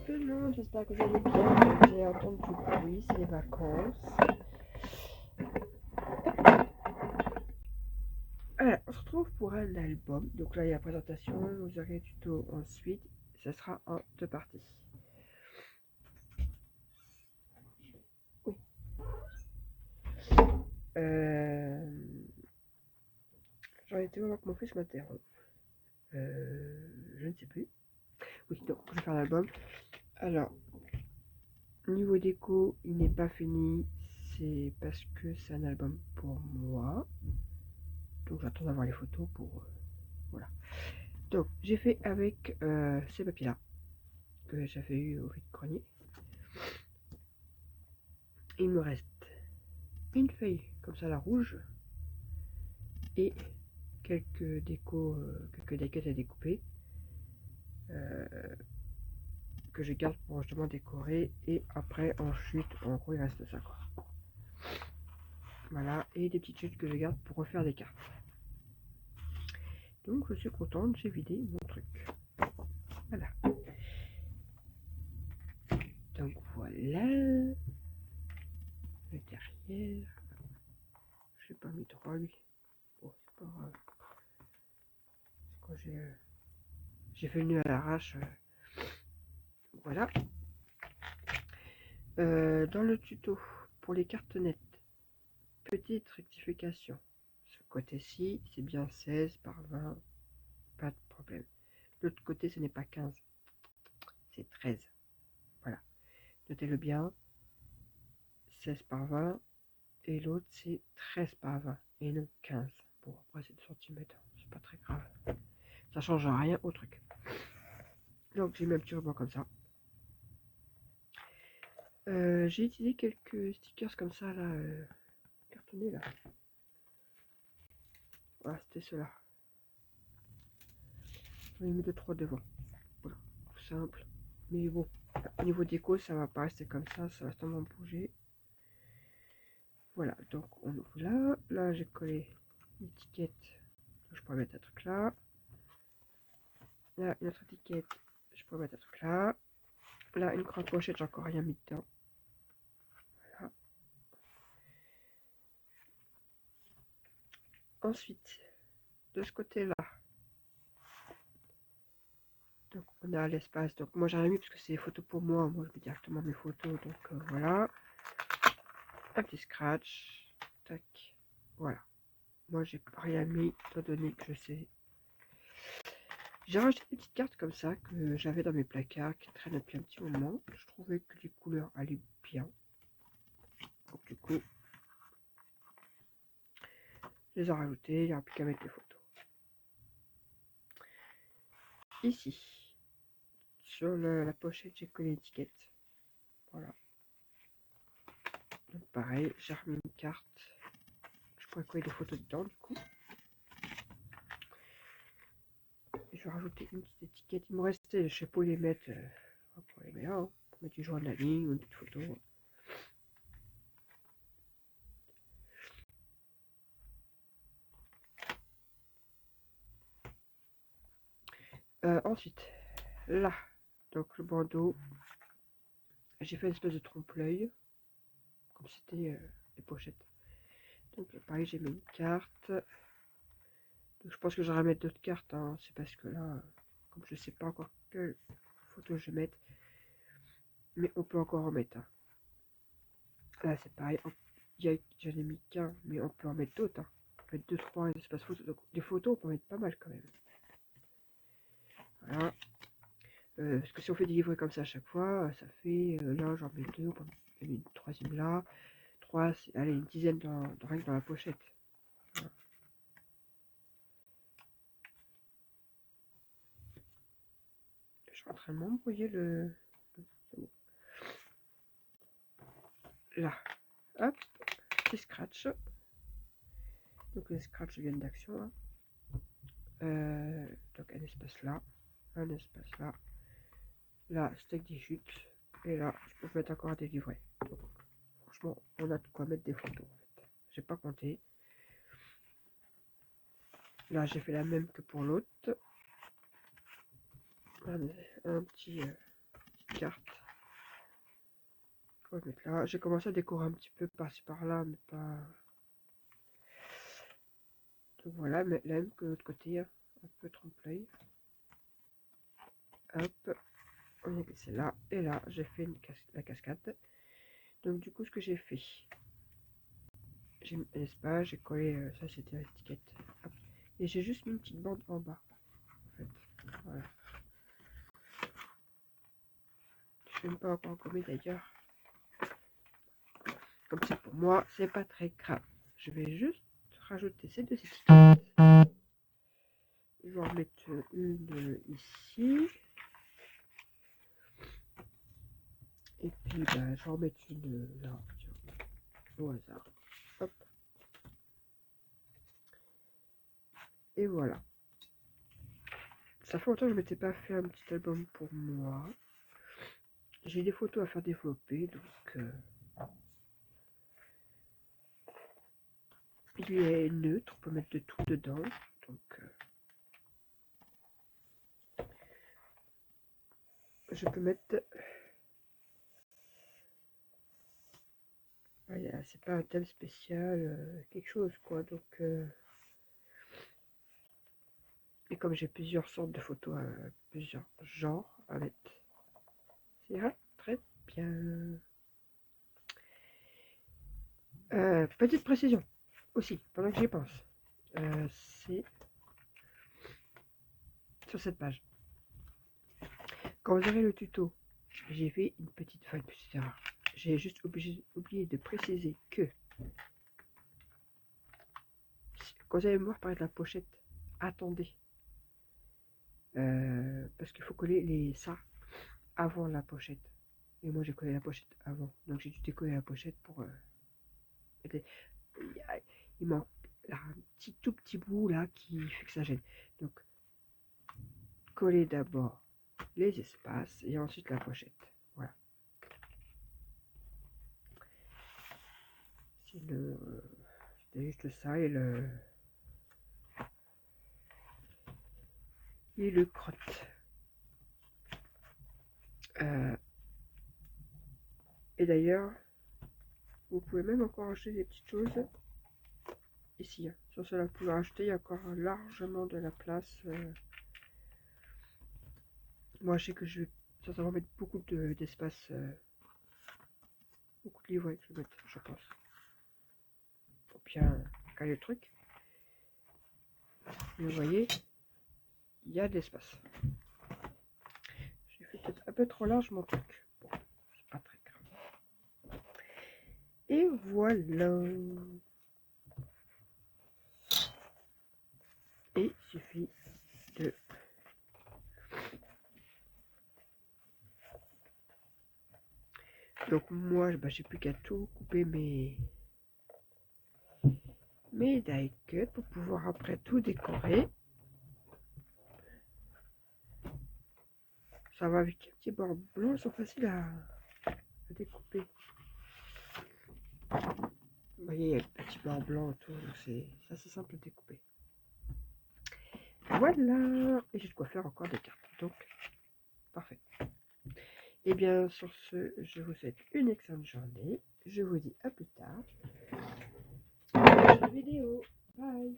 tout le monde, j'espère que vous allez bien. J'ai entendu du bruit, c'est les vacances. Alors, on se retrouve pour un album. Donc là, il y a la présentation, vous aurez le tuto ensuite. Ce sera en 2 parties. Oui. J'en étais voir que mon fils m'interrompt. Je ne sais plus. Oui, donc je vais faire l'album. Alors, niveau déco, il n'est pas fini. C'est parce que c'est un album pour moi. Donc j'attends d'avoir les photos pour... voilà. Donc j'ai fait avec ces papiers là que j'avais eu au vide-grenier. Il me reste une feuille comme ça, la rouge, et quelques décos, quelques déquettes à découper que je garde pour justement décorer. Et après ensuite en gros il reste ça quoi. Voilà, et des petites chutes que je garde pour refaire des cartes. Donc je suis contente, j'ai vidé mon truc. Voilà. Donc voilà le derrière. J'ai pas mis trop lui. Bon, c'est pas grave. Quand j'ai fait le nœud à l'arrache. Voilà. Dans le tuto pour les cartes nettes, petite rectification. Ce côté-ci, c'est bien 16 par 20, pas de problème. L'autre côté, ce n'est pas 15, c'est 13. Voilà. Notez-le bien. 16 par 20 et l'autre c'est 13 par 20 et non 15. Bon, après c'est 2 cm, c'est pas très grave. Ça change rien au truc. Donc j'ai mis un petit ruban comme ça. J'ai utilisé quelques stickers comme ça là, cartonnés là. Voilà, c'était ceux-là. J'en ai mis 2-3 devant. Voilà, tout simple. Mais bon, au niveau déco, ça va pas rester comme ça va sûrement bouger. Voilà, donc on ouvre là. Là, j'ai collé l'étiquette. Je pourrais mettre un truc là. Là, une autre étiquette. Je pourrais mettre un truc là. Là, une grande pochette, j'ai encore rien mis dedans. Voilà. Ensuite, de ce côté-là, donc on a l'espace. Donc moi, j'ai rien mis parce que c'est des photos pour moi. Moi, je mets directement mes photos. Donc voilà. Un petit scratch. Tac. Voilà. Moi, j'ai rien mis, étant donné que je sais. J'ai rajouté des petites cartes comme ça que j'avais dans mes placards qui traînent depuis un petit moment. Je trouvais que les couleurs allaient bien. Donc du coup, je les ai rajoutées. Il n'y aura plus qu'à mettre les photos. Ici, sur la pochette, j'ai collé l'étiquette. Voilà. Donc pareil, j'ai remis une carte. Je pourrais coller des photos dedans du coup. Et je vais rajouter une petite étiquette. Il me restait, je sais pas où les mettre. Pour les mettre là, hein, pour mettre du joint de la ligne ou une petite photo. Ensuite, là, donc le bandeau, j'ai fait une espèce de trompe-l'œil, comme c'était les pochettes. Donc pareil, j'ai mis une carte. Donc, je pense que j'aurai à mettre d'autres cartes, hein. C'est parce que là, comme je sais pas encore quelle photo je vais mettre, mais on peut encore en mettre. Hein. Là, c'est pareil, j'en ai mis qu'un, mais on peut en mettre d'autres. Hein. On peut mettre 2-3 espaces photos. Donc des photos, on peut en mettre pas mal quand même. Voilà. Parce que si on fait des livrets comme ça à chaque fois, ça fait, là j'en mets 2, on peut mettre une troisième là, 3, allez, une dizaine rien que dans la pochette. Voilà. Je suis en train de m'embrouiller le... Là, hop, petit scratch. Donc les scratchs viennent d'action. Hein. Donc un espace là, un espace là. Là, steak des chutes. Et là, je peux mettre encore des livrets. Donc, franchement, on a de quoi mettre des photos en fait. J'ai pas compté. Là, j'ai fait la même que pour l'autre. Un petit carte. On va mettre là. J'ai commencé à décorer un petit peu par-ci par-là, mais pas... Donc voilà, mais là même que de l'autre côté, hein, un peu trompe-l'œil. Hop, on a glissé là, et là, j'ai fait la cascade. Donc du coup, ce que j'ai fait, n'est-ce pas, j'ai collé, ça c'était l'étiquette. Et j'ai juste mis une petite bande en bas, en fait. Voilà. Je ne sais même pas encore combien d'ailleurs. Comme c'est pour moi, c'est pas très grave. Je vais juste rajouter ces deux étiquettes. Je vais en mettre une ici. Et puis, bah, je vais en mettre une là, tiens, au hasard. Hop. Et voilà. Ça fait longtemps que je ne m'étais pas fait un petit album pour moi. J'ai des photos à faire développer, donc il est neutre, on peut mettre de tout dedans. Donc je peux mettre... Voilà, c'est pas un thème spécial, quelque chose quoi. Donc et comme j'ai plusieurs sortes de photos, plusieurs genres à mettre, ça ira très bien. Petite précision aussi, pendant que j'y pense, c'est sur cette page. Quand vous aurez le tuto, j'ai fait une petite erreur. J'ai juste oublié de préciser que quand vous allez me voir paraître la pochette, attendez. Parce qu'il faut coller ça avant la pochette. Et moi j'ai collé la pochette avant. Donc j'ai dû décoller la pochette pour... il manque là, un tout petit bout là qui fait que ça gêne. Donc coller d'abord les espaces et ensuite la pochette. Voilà. C'était juste ça et le crotte. Et d'ailleurs, vous pouvez même encore acheter des petites choses ici. Hein. Sur cela, vous pouvez acheter, il y a encore largement de la place. Moi, je sais que je vais certainement mettre beaucoup d'espace, beaucoup de livres que je vais mettre, je pense. Pour bien caler le truc. Mais vous voyez, il y a de l'espace. J'ai fait peut-être un peu trop large mon truc. Bon, c'est pas très grave. Et voilà. Et il suffit de... Donc moi, bah, j'ai plus qu'à tout couper mes die cut pour pouvoir après tout décorer. Ça va avec un petit bord blanc, ils sont faciles à découper. Vous voyez, il y a le petit bord blanc autour, c'est assez simple à découper. Voilà, et j'ai de quoi faire encore des cartes, donc parfait. Et bien sur ce, je vous souhaite une excellente journée. Je vous dis à plus tard. Prochaine vidéo. Bye.